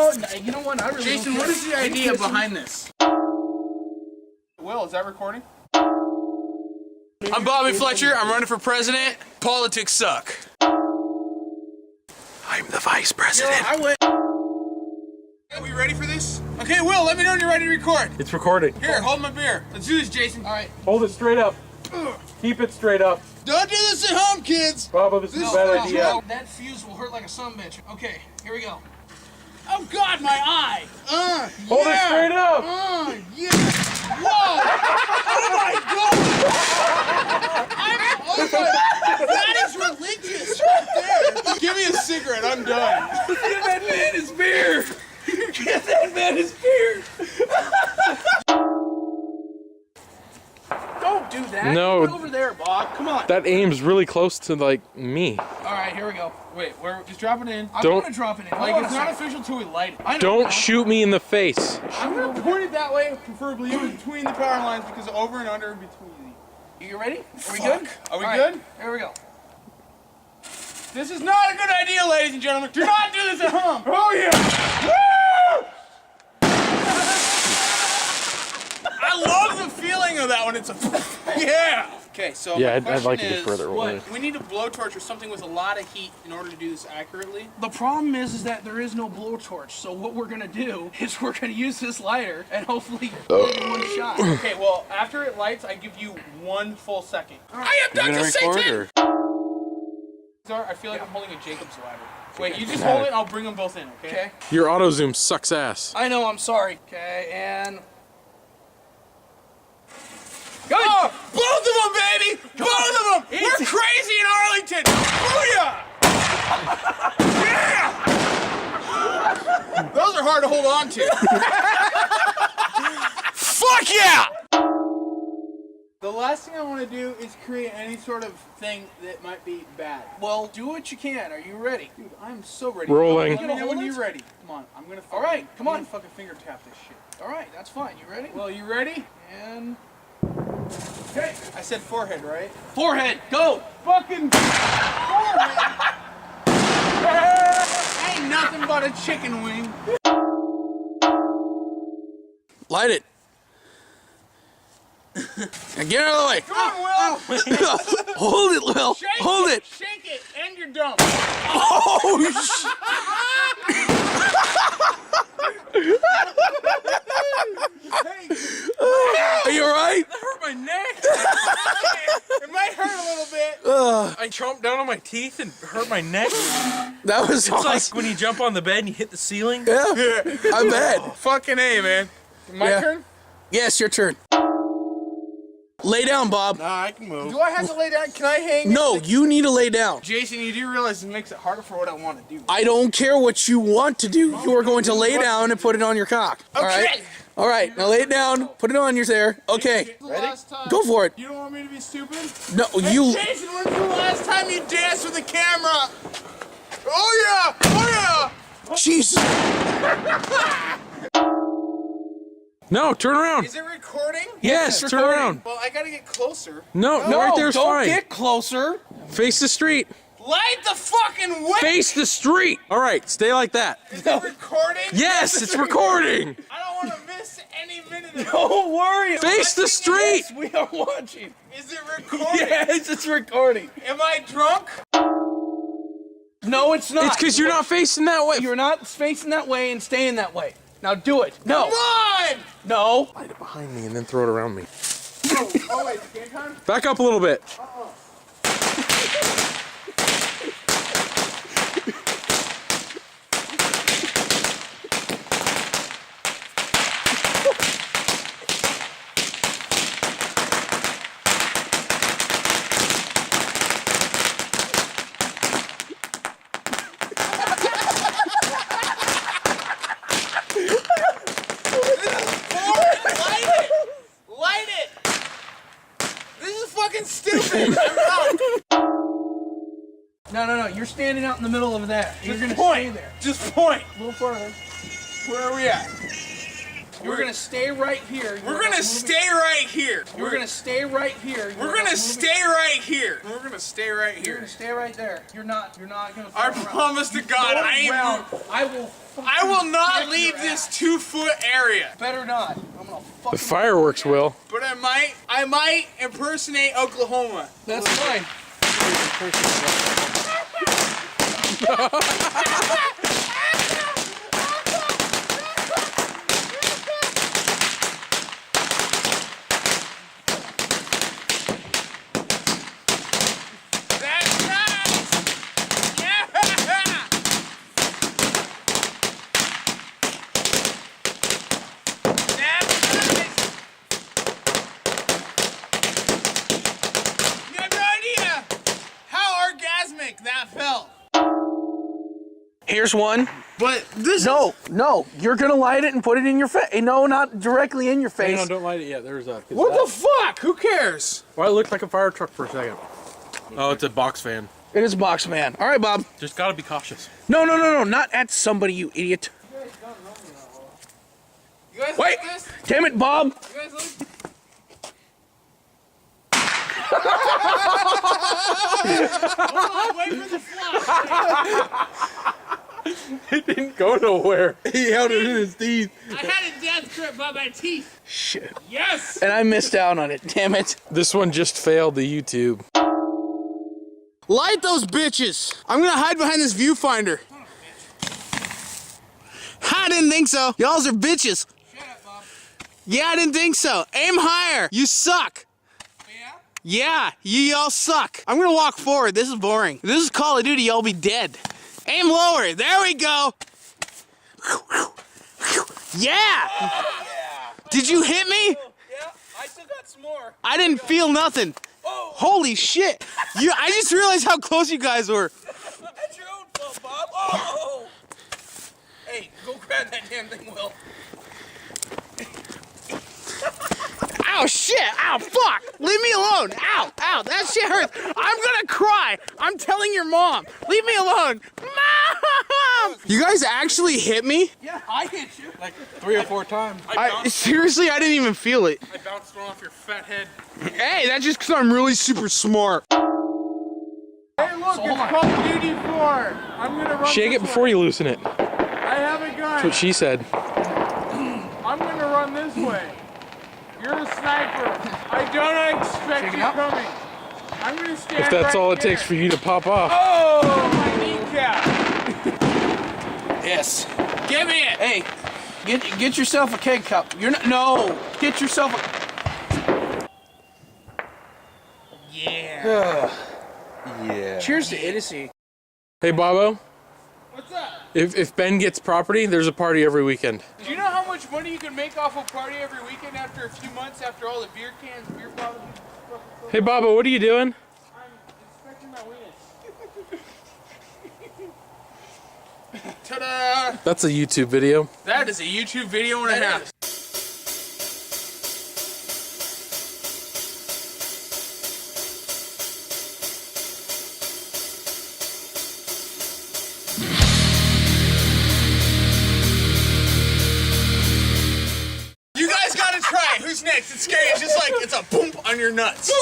Oh, you know what? I really Jason, what is the idea behind this? Will, is that recording? I'm Bobby Fletcher. I'm running for president. Politics suck. I'm the vice president. Are we ready for this? Okay, Will, let me know when you're ready to record. It's recording. Here, hold my beer. Let's do this, Jason. All right. Hold it straight up. Keep it straight up. Don't do this at home, kids. Baba, this is a bad idea. That fuse will hurt like a sumbitch. Okay, here we go. Oh, God, my eye. Hold it straight up. Yeah. Whoa. Oh, my God. That is religious right there. Give me a cigarette. I'm done. Give that man his beer. Give that man his beer. Don't do that. No. Get over there, Bob. Come on. That aim's really close to, like, me. All right, here we go. Wait, just drop it in. I'm Don't- gonna drop it in. Like, it's not official till we light it. I know. Don't shoot me in the face. I'm going to point it that way, preferably in between the power lines, because over and under in between. You ready? Are we Fuck. good? Are we All good? right, here we go. This is not a good idea, ladies and gentlemen. Do not do this at home. Oh, yeah. I love the feeling of that when it's a yeah. Okay, so Yeah, my I'd like question to get further is, away. we need a blowtorch or something with a lot of heat in order to do this accurately. The problem is that there is no blowtorch. So what we're gonna do is we're gonna use this lighter and hopefully get it in one shot. Okay, well, after it lights, I give you 1 full second. I am Dr. Satan! I feel like I'm holding a Jacob's ladder. Wait, you just hold it and I'll bring them both in, okay? Okay. Your auto zoom sucks ass. I know. I'm sorry. Okay, and. Good. Oh, both of them, baby! Both of them! We're crazy in Arlington! Booyah! Yeah! Those are hard to hold on to. Fuck yeah! The last thing I want to do is create any sort of thing that might be bad. Well, do what you can. Are you ready? Dude, I'm so ready. Rolling. Let me know when you're ready. Come on, I'm gonna. All right, come on. Fucking finger tap this shit. All right, that's fine. You ready? Well, you ready? And. Okay. I said forehead, right? Forehead, go! Fucking forehead. Ain't nothing but a chicken wing. Light it. Get out of the way. Come on, Will. Hold it, Will. Shake Hold it. Shake it, and you're dumb. Oh, shit. Hey, Are you alright? that hurt my neck. It might hurt a little bit. I chomped down on my teeth and hurt my neck. That was It's awesome. like when you jump on the bed and you hit the ceiling. Yeah, I bet. Fucking A, man. My Yeah. turn? Yes, your turn. Lay down, Bob. Nah, I can move. Do I have to lay down? Can I hang? No, you need to lay down. Jason, you do realize it makes it harder for what I want to do. I don't care what you want to do. You are going to lay down and put it on your cock. All right? Okay. All right, now lay it down. Put it on your there. Okay. Ready? Go for it. You don't want me to be stupid? No, Hey, you. Jason, when's the last time you danced with a camera? Oh yeah! Oh yeah! Jesus. No, turn around. Is it recording? Yes, it's turn recording. around. Well, I gotta get closer. No, right there's don't fine. get closer. Face the street. Light the fucking way! Face the street. All right, stay like that. Is it recording? Yes, it's recording. I don't want to miss any minute of it. Don't worry. Face the street. Yes, we are watching. Is it recording? Yes, it's recording. Am I drunk? No, it's not. It's because you're not facing that way. You're not facing that way and staying that way. Now do it. No. Come on! No. Light it behind me and then throw it around me. Oh wait, game time? Back up a little bit. Light it! This is fucking stupid! I'm out! No. You're standing out in the middle of that. You're gonna point. stay there. Just point! A little further. Where are we at? You're gonna stay right here. We're gonna stay right here. You're gonna stay right here. We're gonna stay right here. We're gonna stay right You're here. gonna stay right there. You're not gonna. I promise to God, I will not leave this 2-foot area. Better not. I'm gonna fucking. The fireworks will. But I might impersonate Oklahoma. That's fine. That's nice. Yeah. That's nice. You have no idea how orgasmic that felt. Here's one. But this No, you're gonna light it and put it in your face. No, not directly in your face. No, don't light it yet. There's a. What the fuck? Who cares? Why it looked like a fire truck for a second? Oh, it's a box fan. It is box man. All right, Bob. Just gotta be cautious. No, not at somebody, you idiot. You guys Wait, like this? damn it, Bob. You guys like Hold on, wait for the fly. It didn't go nowhere. He held it in his teeth. I had a death grip by my teeth. Shit. Yes! And I missed out on it. Damn it. This one just failed the YouTube. Light those bitches! I'm gonna hide behind this viewfinder. I didn't think so. Y'all's are bitches. Shut up, Bob. Yeah, I didn't think so. Aim higher. You suck. Yeah? Yeah, you all suck. I'm gonna walk forward. This is boring. This is Call of Duty. Y'all be dead. Aim lower. There we go. Yeah. Did you hit me? Yeah, I still got some more. I didn't feel nothing. Holy shit. I just realized how close you guys were. That's your own fault, Bob. Oh! Hey, go grab that damn thing, Will. Ow, shit. Ow, fuck. Leave me alone. Ow, ow. That shit hurts. I'm gonna cry. I'm telling your mom. Leave me alone. Mom! You guys actually hit me? Yeah, I hit you. Like 3 or 4 times. Seriously, I didn't even feel it. I bounced one off your fat head. Hey, that's just because I'm really super smart. Hey, look, So, hold on. Call of Duty 4. I'm gonna run Shake it this before way. you loosen it. I have a gun. That's what she said. I'm gonna run this way. You're a sniper. I don't expect Shake it you up. coming. I'm gonna stand If that's right all it here. takes for you to pop off. Oh, my kneecap. Yes. Give me it. Hey, get yourself a keg cup. You're not. No. Get yourself a. Yeah. Yeah. Cheers to idiocy. Hey, Bobo. What's up? If Ben gets property, there's a party every weekend. Do you know how much money you can make off a party every weekend after a few months after all the beer cans, beer bottles? Hey, Bobo, what are you doing? I'm inspecting my witness. Ta-da! That's a YouTube video. That is a YouTube video and a half. You guys gotta try it. Who's next? It's scary. It's just like, it's a boom on your nuts.